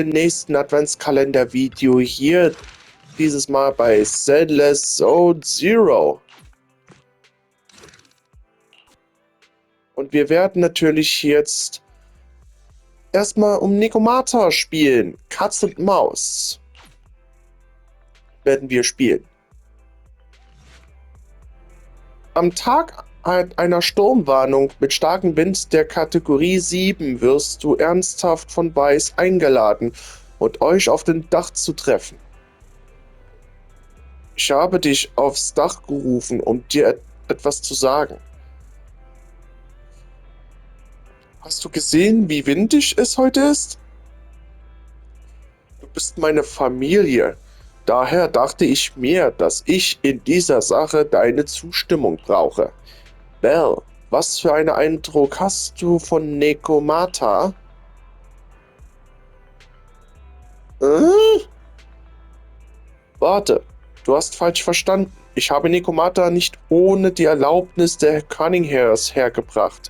dem nächsten Adventskalender-Video hier. Dieses Mal bei Zenless Zone Zero. Und wir werden natürlich jetzt erstmal um Nekomata spielen. Katz und Maus werden wir spielen. Am Tag einer Sturmwarnung mit starkem Wind der Kategorie 7 wirst du ernsthaft von Weiß eingeladen und euch auf dem Dach zu treffen. Ich habe dich aufs Dach gerufen, um dir etwas zu sagen. Hast du gesehen, wie windig es heute ist? Du bist meine Familie. Daher dachte ich mir, dass ich in dieser Sache deine Zustimmung brauche. Belle, was für einen Eindruck hast du von Nekomata? Warte, du hast falsch verstanden. Ich habe Nekomata nicht ohne die Erlaubnis der Cunninghams hergebracht,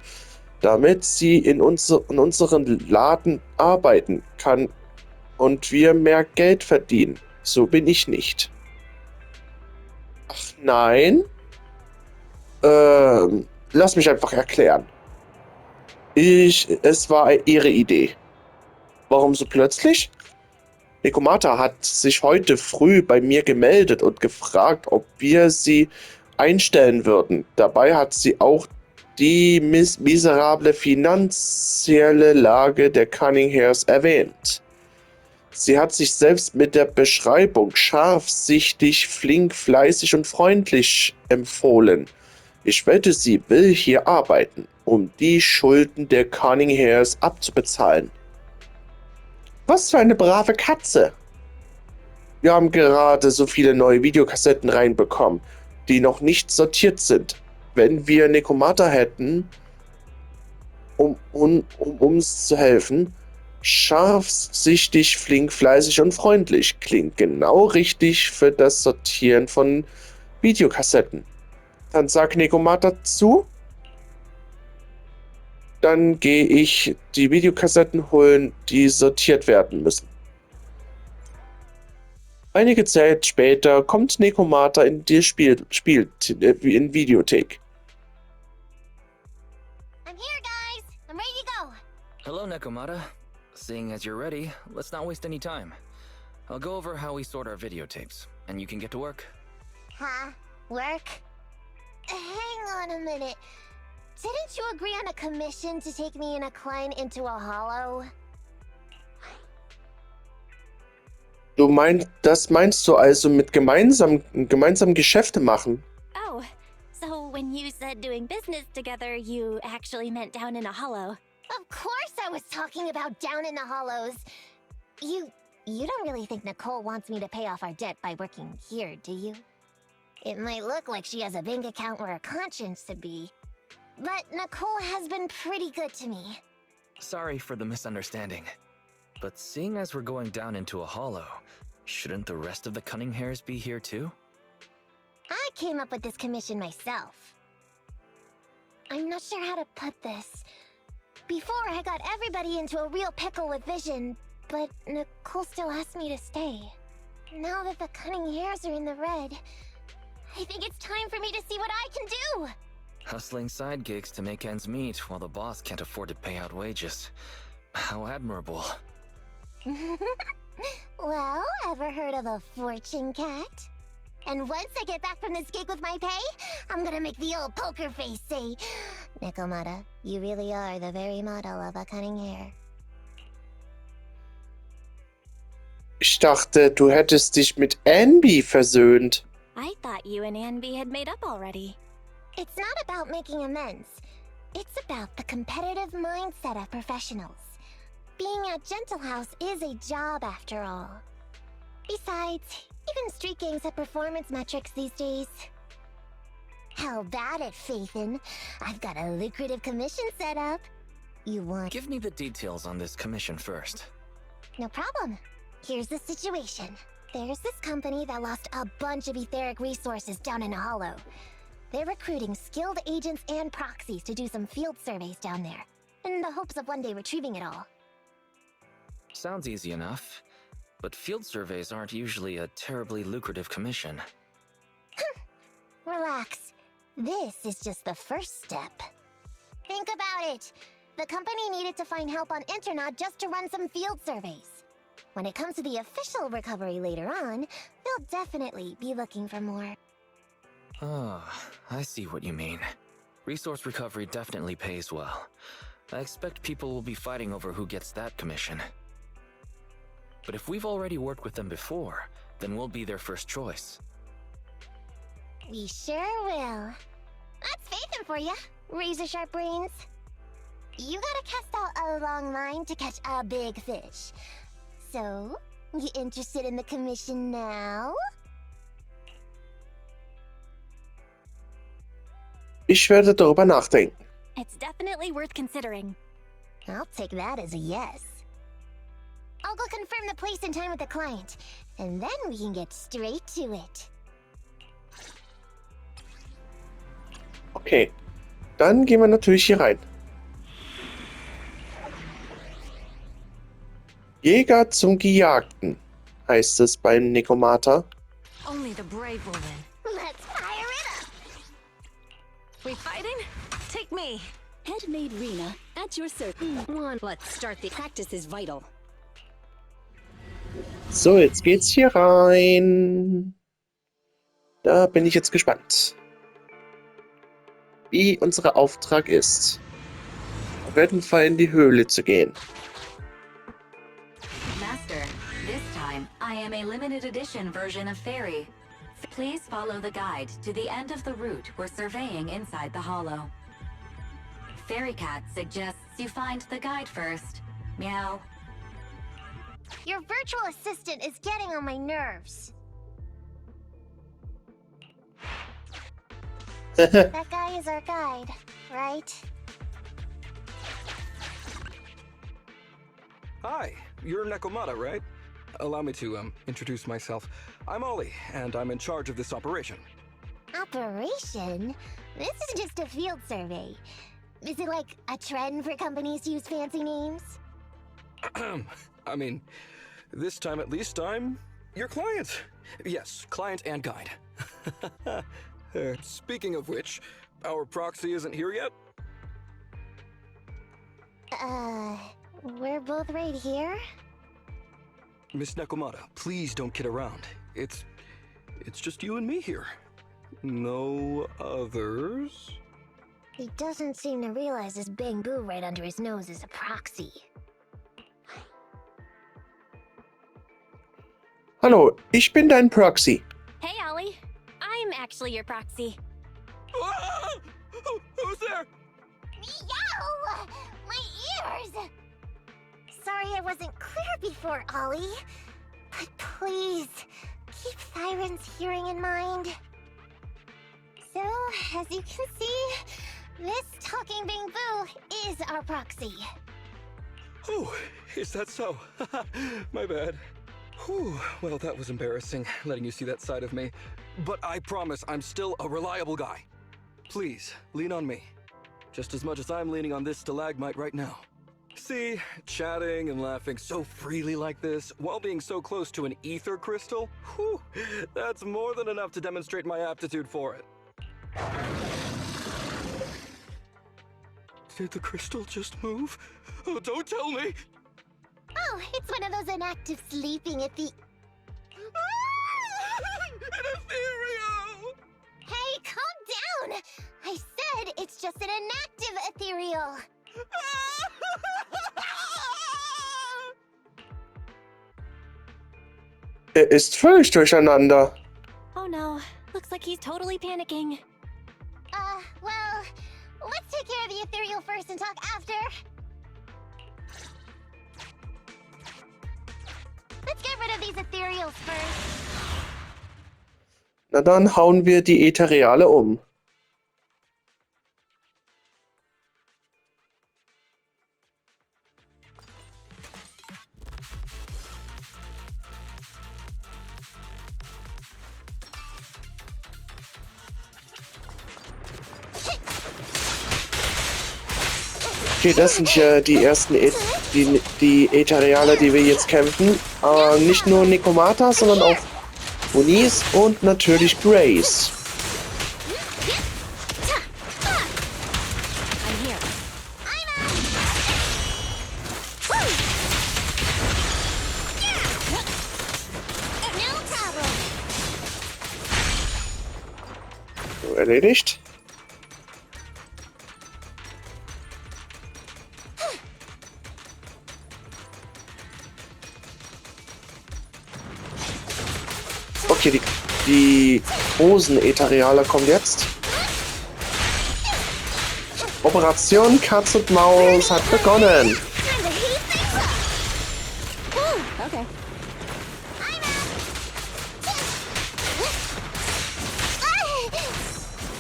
damit sie in unseren Laden arbeiten kann und wir mehr Geld verdienen. So bin ich nicht. Ach nein? Lass mich einfach erklären. Es war ihre Idee. Warum so plötzlich? Nekomata hat sich heute früh bei mir gemeldet und gefragt, ob wir sie einstellen würden. Dabei hat sie auch die miserable finanzielle Lage der Cunninghams erwähnt. Sie hat sich selbst mit der Beschreibung scharfsichtig, flink, fleißig und freundlich empfohlen. Ich wette, sie will hier arbeiten, um die Schulden der Cunninghams abzubezahlen. Was für eine brave Katze! Wir haben gerade so viele neue Videokassetten reinbekommen, die noch nicht sortiert sind. Wenn wir Nekomata hätten, um uns zu helfen, scharfsichtig, flink, fleißig und freundlich klingt genau richtig für das Sortieren von Videokassetten. Dann sag Nekomata zu. Dann gehe ich die Videokassetten holen, die sortiert werden müssen. Einige Zeit später kommt Nekomata in die Videothek. I'm here, guys. I'm ready to go. Hello, Nekomata. Seeing as you're ready, let's not waste any time. I'll go over how we sort our videotapes, and you can get to work. Huh? Work? Hang on a minute. Didn't you agree on a commission to take me and a client into a hollow? Das meinst du also mit gemeinsam Geschäfte machen? Oh, so when you said doing business together, you actually meant down in a hollow. Of course I was talking about down in the hollows. You don't really think Nicole wants me to pay off our debt by working here, do you? It might look like she has a bank account where a conscience should be, but Nicole has been pretty good to me. Sorry for the misunderstanding. But seeing as we're going down into a hollow, shouldn't the rest of the Cunninghams be here too? I came up with this commission myself. I'm not sure how to put this. Before, I got everybody into a real pickle with Vision, but Nicole still asked me to stay. Now that the Cunninghams are in the red, I think it's time for me to see what I can do! Hustling side gigs to make ends meet while the boss can't afford to pay out wages. How admirable. Well, ever heard of a fortune cat? And once I get back from this gig with my pay, I'm gonna make the old poker face say, Nekomata, you really are the very model of a cunning hair. Ich dachte, du hättest dich mit Anby versöhnt. I thought you and Anby had made up already. It's not about making amends. It's about the competitive mindset of professionals. Being at Gentle House is a job after all. Besides, even street gangs have performance metrics these days. How about it, Faithin? I've got a lucrative commission set up. You want... Give me the details on this commission first. No problem. Here's the situation. There's this company that lost a bunch of etheric resources down in a hollow. They're recruiting skilled agents and proxies to do some field surveys down there, in the hopes of one day retrieving it all. Sounds easy enough, but field surveys aren't usually a terribly lucrative commission. Relax. This is just the first step. Think about it. The company needed to find help on Internaut just to run some field surveys. When it comes to the official recovery later on, they'll definitely be looking for more. Ah, I see what you mean. Resource recovery definitely pays well. I expect people will be fighting over who gets that commission. But if we've already worked with them before, then we'll be their first choice. We sure will. That's Phaethon for ya, razor-sharp brains. You gotta cast out a long line to catch a big fish. So, you interested in the commission now? Ich werde darüber nachdenken. It's definitely worth considering. I'll take that as a yes. I'll go confirm the place and time with the client, and then we can get straight to it. Okay, dann gehen wir natürlich hier rein. Jäger zum Gejagten, heißt es beim Nekomata. Only the brave will win. Let's fire it up! We fighting? Take me. Headmaid Rena, at your service. Let's start. The practice is vital. So, jetzt geht's hier rein. Da bin ich jetzt gespannt, wie unser Auftrag ist. Auf jeden Fall in die Höhle zu gehen. Master, this time I am a limited edition version of Fairy. Please follow the guide to the end of the route we're surveying inside the hollow. Fairy Cat suggests you find the guide first. Meow. Your virtual assistant is getting on my nerves. That guy is our guide, right? Hi, you're Nekomata, right? Allow me to, introduce myself. I'm Ollie, and I'm in charge of this operation. Operation? This is just a field survey. Is it like a trend for companies to use fancy names? I mean, this time at least I'm your client. Yes, client and guide. Speaking of which, our proxy isn't here yet? We're both right here? Miss Nekomata, please don't kid around. It's just you and me here. No others? He doesn't seem to realize this bamboo right under his nose is a proxy. Hallo, ich bin dein Proxy. Hey, Ollie. I'm actually your proxy. Ah! Who's there? Meow! My ears! Sorry I wasn't clear before, Ollie. But please, keep Thyron's hearing in mind. So, as you can see, this talking bamboo is our proxy. Oh, is that so? My bad. Whew, well, that was embarrassing, letting you see that side of me. But I promise I'm still a reliable guy. Please, lean on me. Just as much as I'm leaning on this stalagmite right now. See, chatting and laughing so freely like this, while being so close to an ether crystal, whew, that's more than enough to demonstrate my aptitude for it. Did the crystal just move? Oh, don't tell me! Oh, it's one of those inactive sleeping at the... An ethereal! Hey, calm down! I said it's just an inactive ethereal. Er ist völlig durcheinander. Oh no, looks like he's totally panicking. Well, let's take care of the ethereal first and talk after. Let's get rid of these ethereals first. Na dann hauen wir die Ethereale um. Okay, das sind ja die ersten die Äthereale, die wir jetzt kämpfen. Nicht nur Nekomata, sondern auch Eunice und natürlich Grace. I'm here. No problem. So, erledigt. Okay, die großen Äthereale kommen jetzt. Operation Katz und Maus hat begonnen. Time to heat things up. Okay.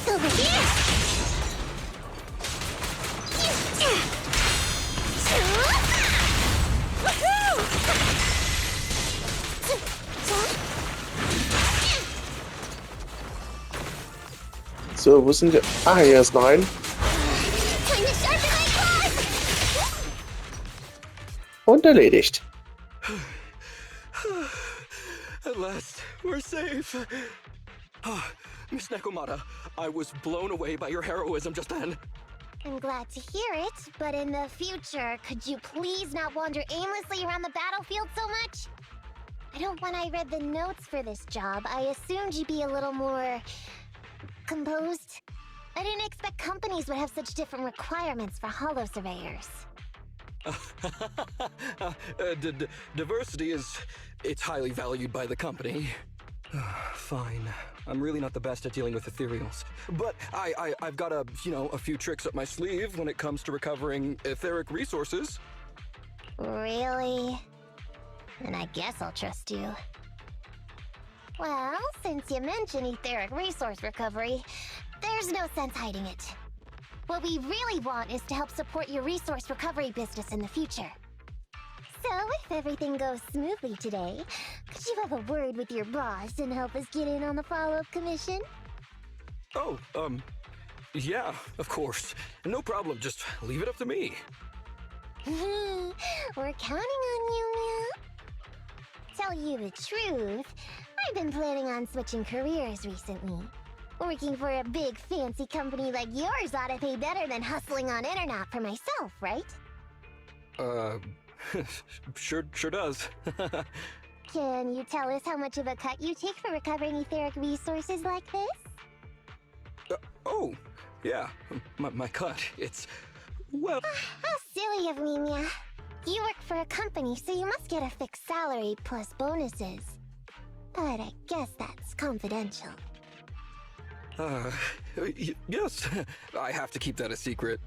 Over here. So, wo sind wir? Ah, hier ist noch ein. Time to sharpen my claws. Und erledigt. At last, we're safe. Ah, Miss Nekomata, I was blown away by your heroism just then. I'm glad to hear it, but in the future, could you please not wander aimlessly around the battlefield so much? I don't when I read the notes for this job, I assumed you'd be a little more composed. I didn't expect companies would have such different requirements for holo surveyors. Diversity it's highly valued by the company. Fine. I'm really not the best at dealing with ethereals. But I've got a few tricks up my sleeve when it comes to recovering etheric resources. Really? Then I guess I'll trust you. Well, since you mentioned etheric resource recovery, there's no sense hiding it. What we really want is to help support your resource recovery business in the future. So, if everything goes smoothly today, could you have a word with your boss and help us get in on the follow-up commission? Oh, yeah, of course. No problem, just leave it up to me. We're counting on you, Mia. Tell you the truth, I've been planning on switching careers recently. Working for a big fancy company like yours ought to pay better than hustling on internet for myself, right? Sure does. Can you tell us how much of a cut you take for recovering etheric resources like this? Oh, yeah, my cut, it's, well... How silly of me, Mia. You work for a company, so you must get a fixed salary plus bonuses. But I guess that's confidential. Yes, I have to keep that a secret.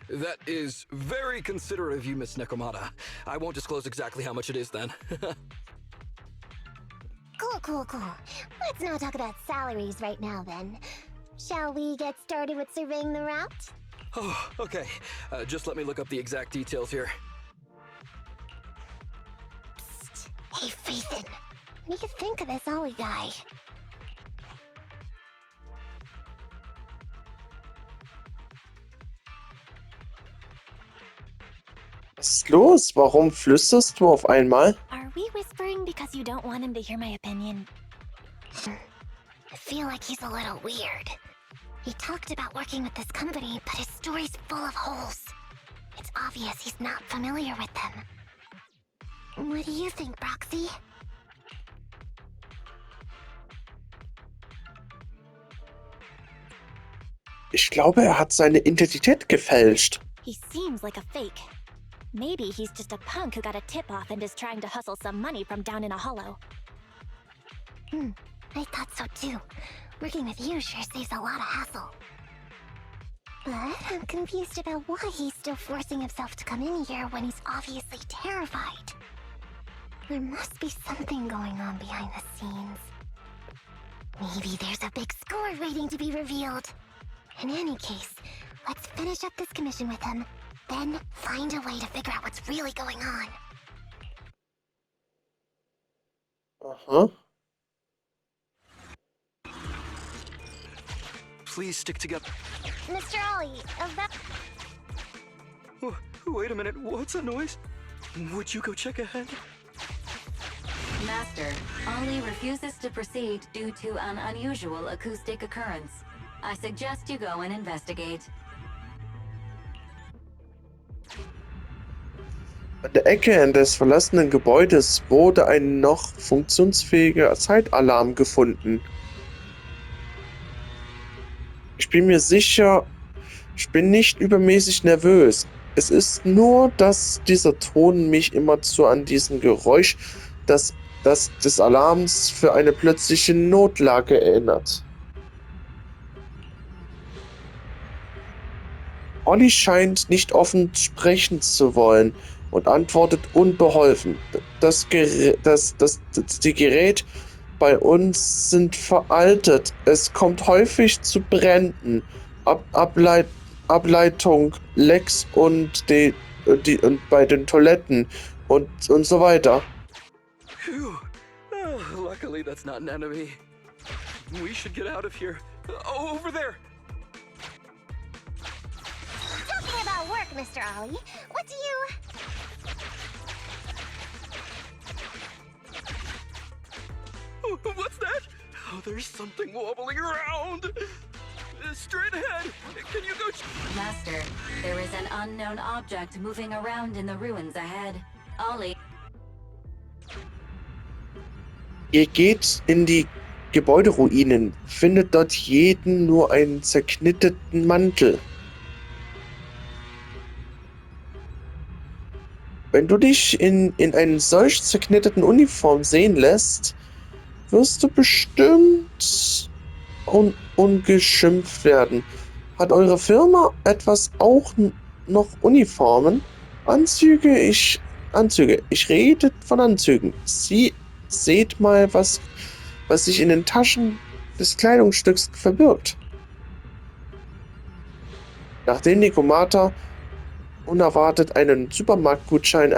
That is very considerate of you, Miss Nekomata. I won't disclose exactly how much it is then. Cool. Let's not talk about salaries right now then. Shall we get started with surveying the route? Oh, okay. Just let me look up the exact details here. Psst. Hey, Ethan. What do you think of this Ollie guy? Was ist los? Warum flüsterst du auf einmal? Are we whispering because you don't want him to hear my opinion? I feel like he's a little weird. He talked about working with this company, but his story's full of holes. It's obvious he's not familiar with them. What do you think, Broxy? Ich glaube, er hat seine Identität gefälscht. He seems like a fake. Maybe he's just a punk who got a tip-off and is trying to hustle some money from down in a hollow. I thought so too. Working with you sure saves a lot of hassle. But I'm confused about why he's still forcing himself to come in here when he's obviously terrified. There must be something going on behind the scenes. Maybe there's a big score waiting to be revealed. In any case, let's finish up this commission with him, then find a way to figure out what's really going on. Aha. please stick together. Mr. Ollie, of that. Oh, wait a minute, what's that noise? Would you go check ahead? Master, Ollie refuses to proceed due to an unusual acoustic occurrence. I suggest you go and investigate. An der Ecke des verlassenen Gebäudes wurde ein noch funktionsfähiger Zeitalarm gefunden. Ich bin mir sicher, ich bin nicht übermäßig nervös. Es ist nur, dass dieser Ton mich immerzu an diesen Geräusch des Alarms für eine plötzliche Notlage erinnert. Olli scheint nicht offen sprechen zu wollen und antwortet unbeholfen. Die Geräte bei uns sind veraltet. Es kommt häufig zu Bränden, Ableitung, Lecks und bei den Toiletten und so weiter. Phew. Oh, luckily that's not an enemy. We should get out of here. Oh, over there! Talking about work, Mr. Ollie, what do you... Oh, what's that? Oh, there's something wobbling around. Straight ahead. Can you go? Master, there is an unknown object moving around in the ruins ahead. Ollie. Ihr geht in die Gebäuderuinen, findet dort jeden nur einen zerknitteten Mantel. Wenn du dich in einer solch zerknitteten Uniform sehen lässt, wirst du bestimmt ungeschimpft werden. Hat eure Firma etwas auch noch Uniformen? Anzüge? Ich rede von Anzügen. Seht mal, was sich in den Taschen des Kleidungsstücks verbirgt. Nachdem Nikomata unerwartet einen Supermarktgutschein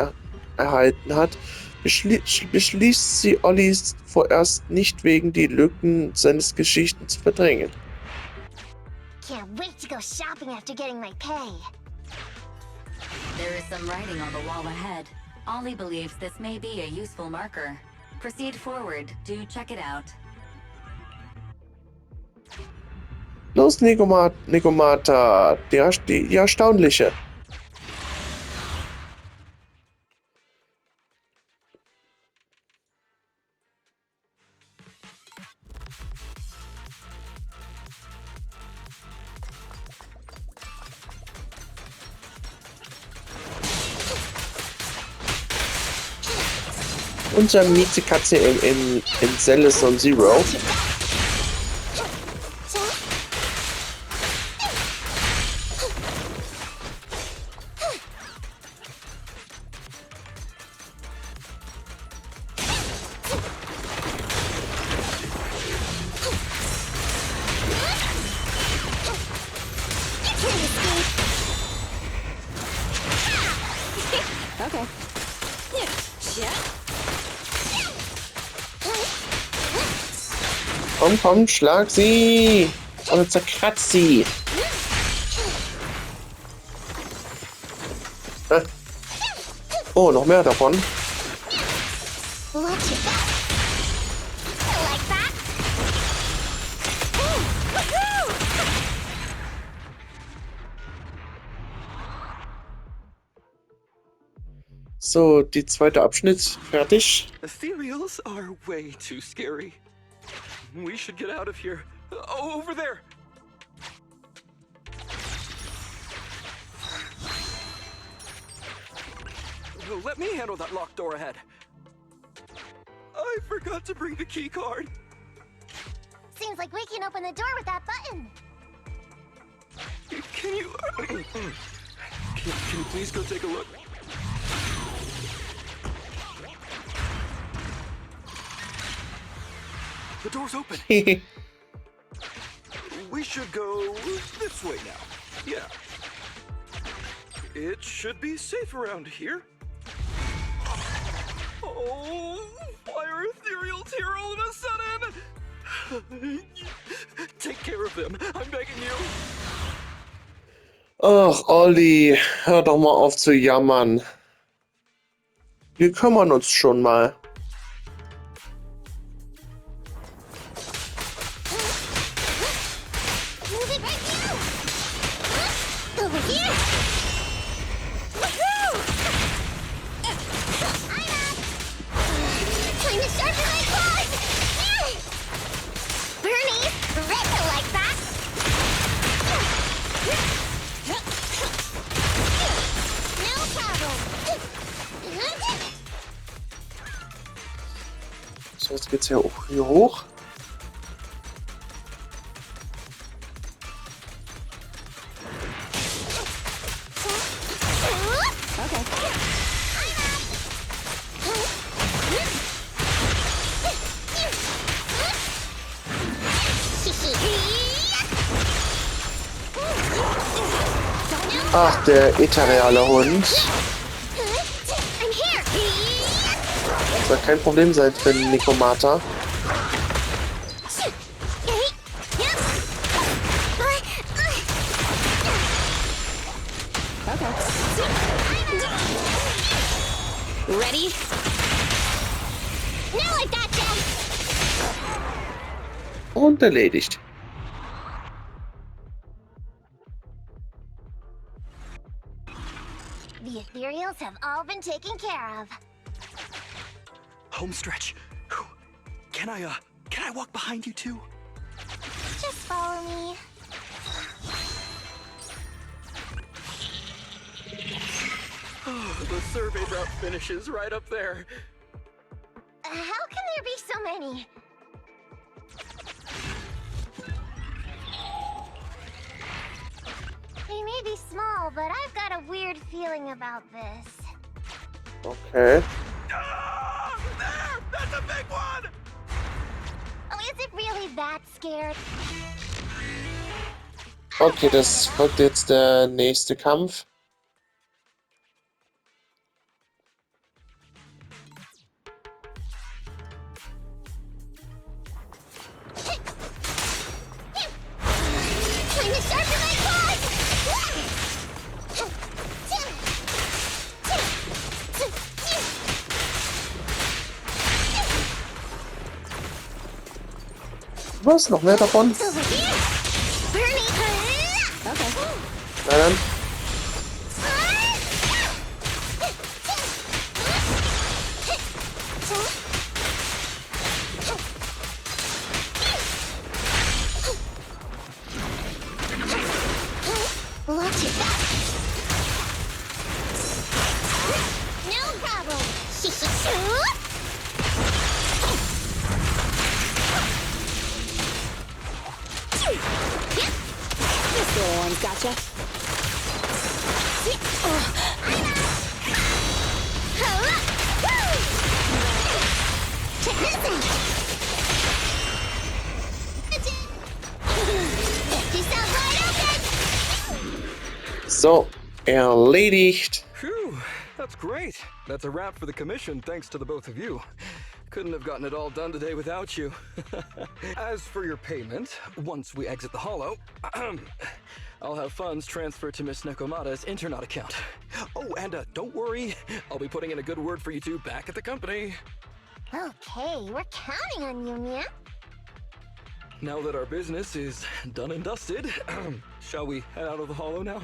erhalten hat, beschließt sie, Ollis vorerst nicht wegen die Lücken seines Geschichten zu verdrängen. Can't wait to go shopping after getting my pay. There is some writing on the wall ahead. Ollie believes this may be a useful marker. Proceed forward to check it out. Los, Nikomata, die Erstaunliche. Unsere Miezekatze in Zelle Zero. Okay. Komm, schlag sie! Oder zerkratzt sie! Oh, noch mehr davon. So, die zweite Abschnitt fertig. Ethereals are way too scary. We should get out of here. Oh, over there! Oh, let me handle that locked door ahead. I forgot to bring the key card. Seems like we can open the door with that button. Can you... can you please go take a look? The door's open. We should go this way now. Yeah. It should be safe around here. Oh, why are ethereals here all of a sudden? Take care of them. I'm begging you. Ach, Olli, hör doch mal auf zu jammern. Wir kümmern uns schon mal. Move it right here! Over here! Woohoo! I'm up! Time to sharpen my claws! Bernie, Rachel like that! No problem! So, jetzt geht's hier hoch. Ach, der ethereale Hund. I'm here! Das soll kein Problem sein für Nikomata. Ready? Now I gotcha! Und erledigt. The ethereals have all been taken care of. Home stretch. Whew. Can I walk behind you too? Just follow me. The survey route finishes right up there. How can there be so many? They may be small, but I've got a weird feeling about this. Okay. Ah, there! That's a big one! Oh, is it really that scared? Okay, das folgt jetzt der nächste Kampf. Time to sharpen my claws! Was? Noch mehr davon? Over here! Bernie! Na dann. Watch it back! No problem! This little one's gotcha. Check this out! Get yourself wide open! So, erledigt. Phew, that's great. That's a wrap for the commission, thanks to the both of you. Couldn't have gotten it all done today without you. As for your payment, once we exit the hollow, I'll have funds transferred to Miss Nekomata's Internet account. Oh, and don't worry, I'll be putting in a good word for you two back at the company. Okay, we're counting on you, Mia. Now that our business is done and dusted, shall we head out of the hollow now?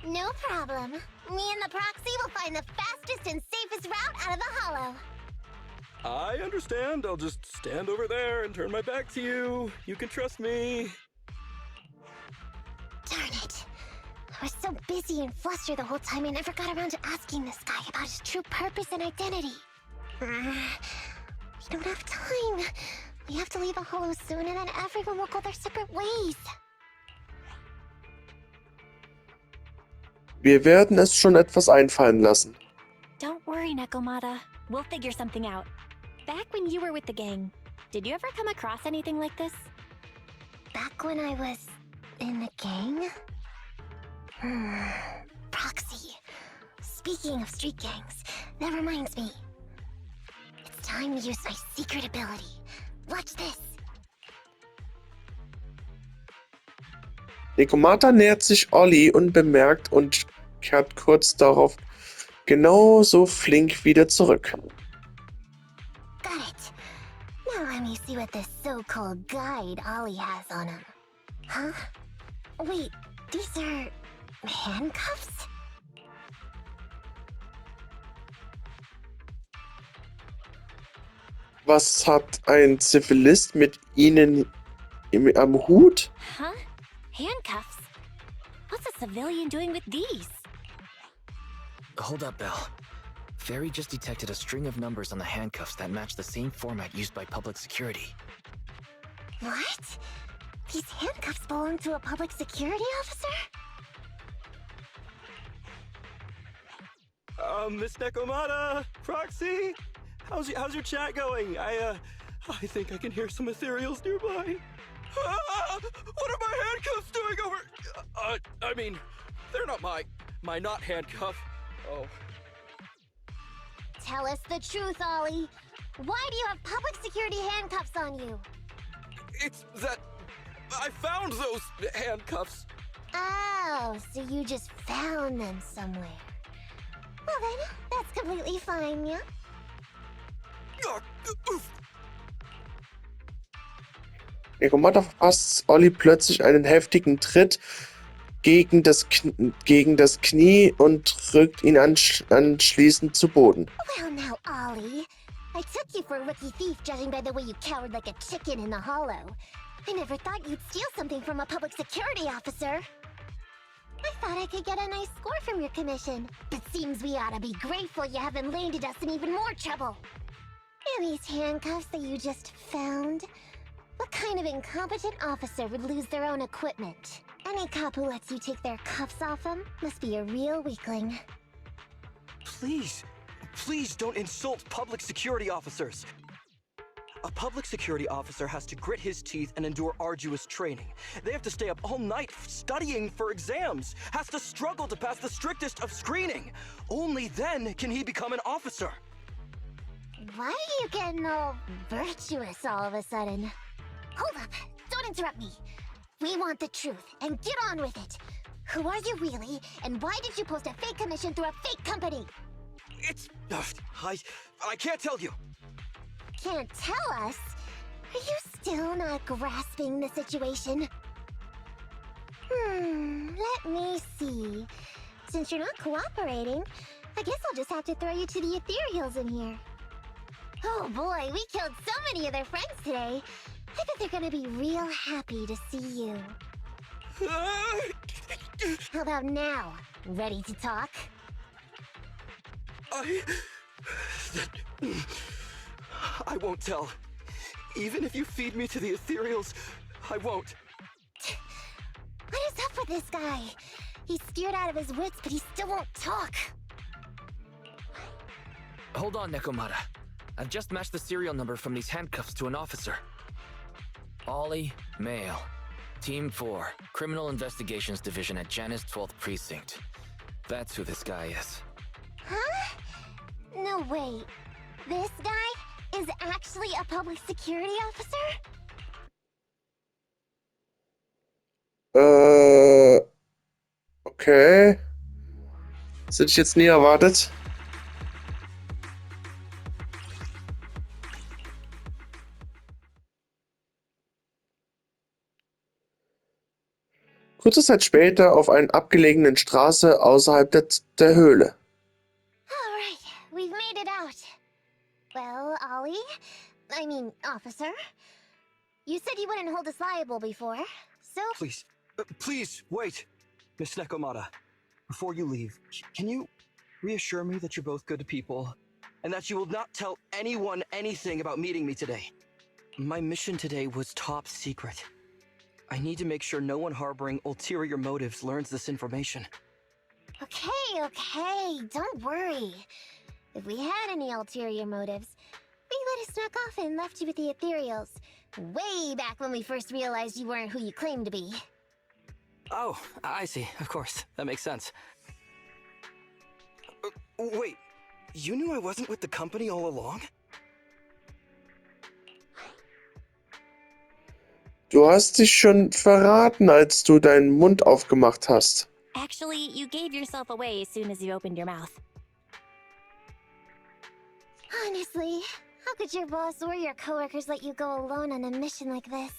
No problem. Me and the proxy will find the fastest and safest route out of the hollow. I understand. I'll just stand over there and turn my back to you. You can trust me. Darn it. I was so busy and flustered the whole time I never got around to asking this guy about his true purpose and identity. We don't have time. We have to leave the hollow soon and then everyone will go their separate ways. Wir werden es schon etwas einfallen lassen. Don't worry, Nekomata. We'll figure something out. Back when you were with the gang, did you ever come across anything like this? Back when I was in the gang? Proxy. Speaking of street gangs, that reminds me. It's time to use my secret ability. Watch this. Nekomata nähert sich Olli unbemerkt und kehrt kurz darauf genauso flink wieder zurück. Got it. Now let me see what this so-called guide Ollie has on him. Huh? Wait, these are handcuffs? Was hat ein Zivilist mit Ihnen am Hut? Huh? Handcuffs? What's a civilian doing with these? Hold up, Belle. Fairy just detected a string of numbers on the handcuffs that match the same format used by public security. What? These handcuffs belong to a public security officer? Miss Nekomata, Proxy, how's your chat going? I think I can hear some ethereals nearby. What are my handcuffs doing over? I mean, they're not my not handcuff. Oh. Tell us the truth, Ollie. Why do you have public security handcuffs on you? It's that I found those handcuffs. Oh, so you just found them somewhere. Well then, that's completely fine, yeah? Nekomata verpasst Olli plötzlich einen heftigen Tritt gegen das Knie und drückt ihn anschließend zu Boden. Well now, Ollie. I took you for a rookie thief judging by the way you cowered like a chicken in the hollow. I never thought you'd steal something from a public security officer. I thought I could get a nice score from your commission, but seems we ought to be grateful you haven't landed us in even more trouble. And these handcuffs that you just found? What kind of incompetent officer would lose their own equipment? Any cop who lets you take their cuffs off them must be a real weakling. Please don't insult public security officers. A public security officer has to grit his teeth and endure arduous training. They have to stay up all night studying for exams, has to struggle to pass the strictest of screening. Only then can he become an officer. Why are you getting all virtuous all of a sudden? Hold up! Don't interrupt me! We want the truth, and get on with it! Who are you really, and why did you post a fake commission through a fake company? It's... I can't tell you. Can't tell us? Are you still not grasping the situation? Let me see. Since you're not cooperating, I guess I'll just have to throw you to the ethereals in here. Oh boy, we killed so many of their friends today. I bet they're gonna be real happy to see you. How about now? Ready to talk? I won't tell. Even if you feed me to the ethereals, I won't. What is up with this guy? He's scared out of his wits, but he still won't talk. Hold on, Nekomata. I've just matched the serial number from these handcuffs to an officer. Ollie, male. Team 4, Criminal Investigations Division at Janus 12th Precinct. That's who this guy is. Huh? No, wait. This guy is actually a public security officer? Okay. Das hätte ich jetzt nie erwartet. Kurze Zeit später auf einer abgelegenen Straße außerhalb der Höhle. Alright, we've made it out. Well, officer, you said you wouldn't hold us liable before, so... Please, wait. Miss Nekomata, before you leave, can you reassure me that you're both good people, and that you will not tell anyone anything about meeting me today? My mission today was top secret. I need to make sure no one harboring ulterior motives learns this information. Okay, don't worry. If we had any ulterior motives, we let have snuck off and left you with the ethereals. Way back when we first realized you weren't who you claimed to be. Oh, I see. Of course. That makes sense. Wait, you knew I wasn't with the company all along? Du hast dich schon verraten, als du deinen Mund aufgemacht hast. Actually, you gave yourself away as soon as you opened your mouth. Honestly, how could your boss or your coworkers let you go alone on a mission like this?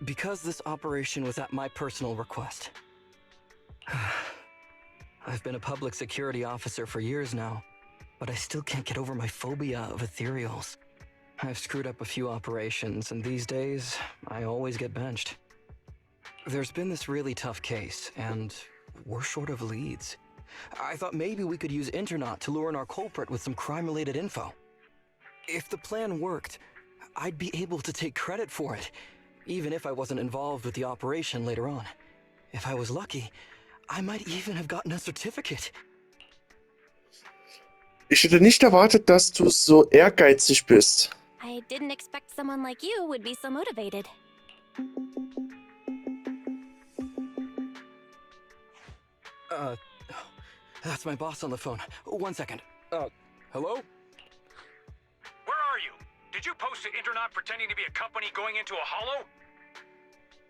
Because this operation was at my personal request. I've been a public security officer for years now, but I still can't get over my phobia of ethereals. I've screwed up a few operations, and these days, I always get benched. There's been this really tough case, and we're short of leads. I thought maybe we could use Internaut to lure in our culprit with some crime-related info. If the plan worked, I'd be able to take credit for it, even if I wasn't involved with the operation later on. If I was lucky, I might even have gotten a certificate. Ich hätte nicht erwartet, dass du so ehrgeizig bist. I didn't expect someone like you would be so motivated. That's my boss on the phone. 1 second. Hello? Where are you? Did you post to Internaut pretending to be a company going into a hollow?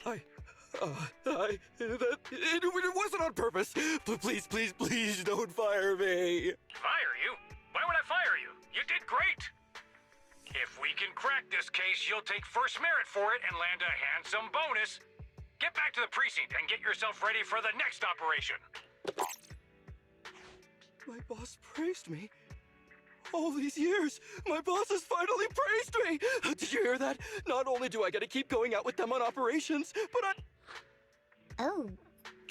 It wasn't on purpose. Please, please, please don't fire me. Fire you? Why would I fire you? You did great. If we can crack this case, you'll take first merit for it and land a handsome bonus. Get back to the precinct and get yourself ready for the next operation. My boss praised me. All these years, my boss has finally praised me! Did you hear that? Not only do I get to keep going out with them on operations, but Oh,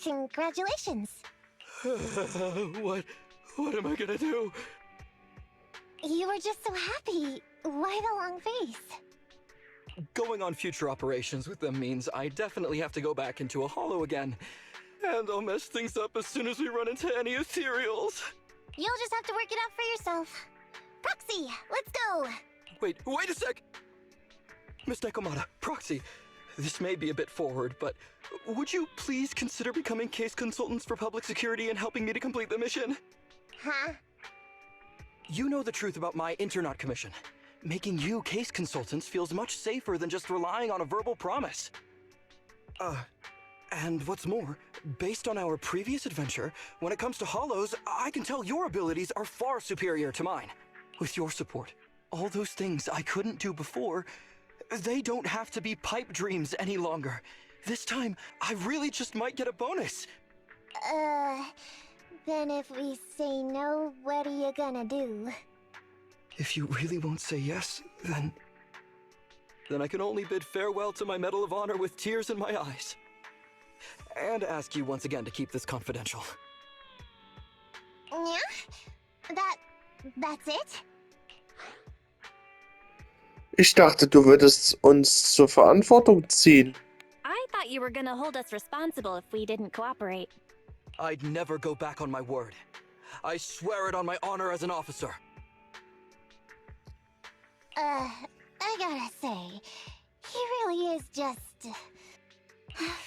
congratulations. What am I gonna do? You were just so happy. Why the long face? Going on future operations with them means I definitely have to go back into a hollow again. And I'll mess things up as soon as we run into any ethereals. You'll just have to work it out for yourself. Proxy, let's go! Wait a sec! Miss Nekomata, Proxy, this may be a bit forward, but would you please consider becoming case consultants for public security and helping me to complete the mission? Huh? You know the truth about my Internaut commission. Making you case consultants feels much safer than just relying on a verbal promise. And what's more, based on our previous adventure, when it comes to hollows, I can tell your abilities are far superior to mine. With your support, all those things I couldn't do before, they don't have to be pipe dreams any longer. This time, I really just might get a bonus. Then if we say no, what are you gonna do? If you really won't say yes, then I can only bid farewell to my Medal of Honor with tears in my eyes. And ask you once again to keep this confidential. Yeah? That's it? Ich dachte, du würdest uns zur Verantwortung ziehen. I thought you were gonna hold us responsible if we didn't cooperate. I'd never go back on my word. I swear it on my honor as an officer. I gotta say, he really is just...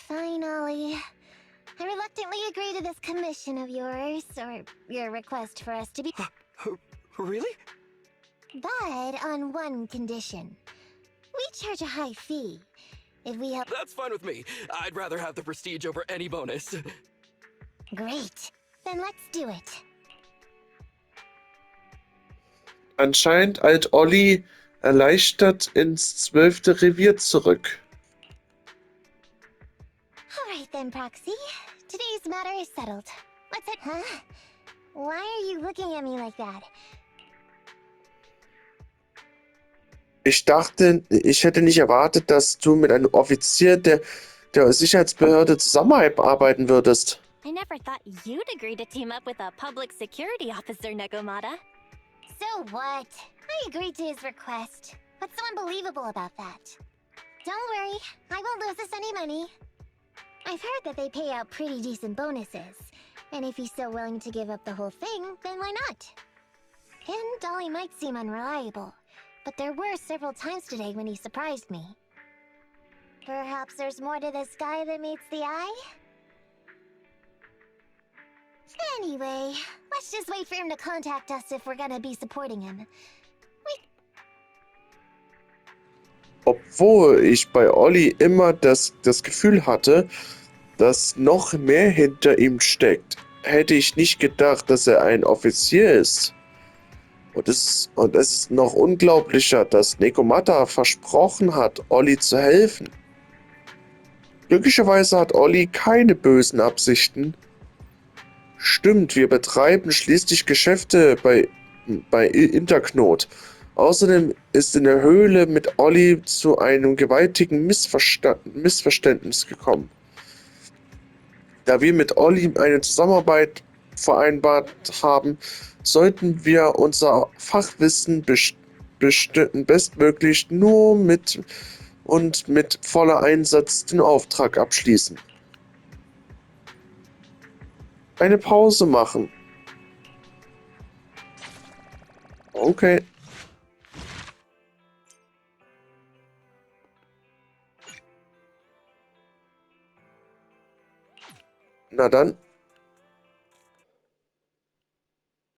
Fine, Ollie. I reluctantly agree to this commission of yours, or your request for us to be... Really? But on one condition. We charge a high fee. If we help... That's fine with me. I'd rather have the prestige over any bonus. Great. Then let's do it. Anscheinend eilt Olli erleichtert ins 12. Revier zurück. Alright then, Proxy. Today's matter is settled. Let's head... Huh? Why are you looking at me like that? Ich dachte, ich hätte nicht erwartet, dass du mit einem Offizier der Sicherheitsbehörde zusammenarbeiten würdest. I never thought you'd agree to team up with a public security officer, Nekomata. So what? I agreed to his request. What's so unbelievable about that? Don't worry, I won't lose us any money. I've heard that they pay out pretty decent bonuses. And if he's so willing to give up the whole thing, then why not? And Dolly might seem unreliable, but there were several times today when he surprised me. Perhaps there's more to this guy than meets the eye? Anyway, let's just wait for him to contact us if we're gonna be supporting him. obwohl ich bei Olli immer das Gefühl hatte, dass noch mehr hinter ihm steckt, hätte ich nicht gedacht, dass er ein Offizier ist. Und es ist noch unglaublicher, dass Nekomata versprochen hat, Olli zu helfen. Glücklicherweise hat Olli keine bösen Absichten. Stimmt, wir betreiben schließlich Geschäfte bei Interknot. Außerdem ist in der Höhle mit Olli zu einem gewaltigen Missverständnis gekommen. Da wir mit Olli eine Zusammenarbeit vereinbart haben, sollten wir unser Fachwissen bestmöglich nur mit voller Einsatz den Auftrag abschließen. Eine Pause machen. Okay. Na dann.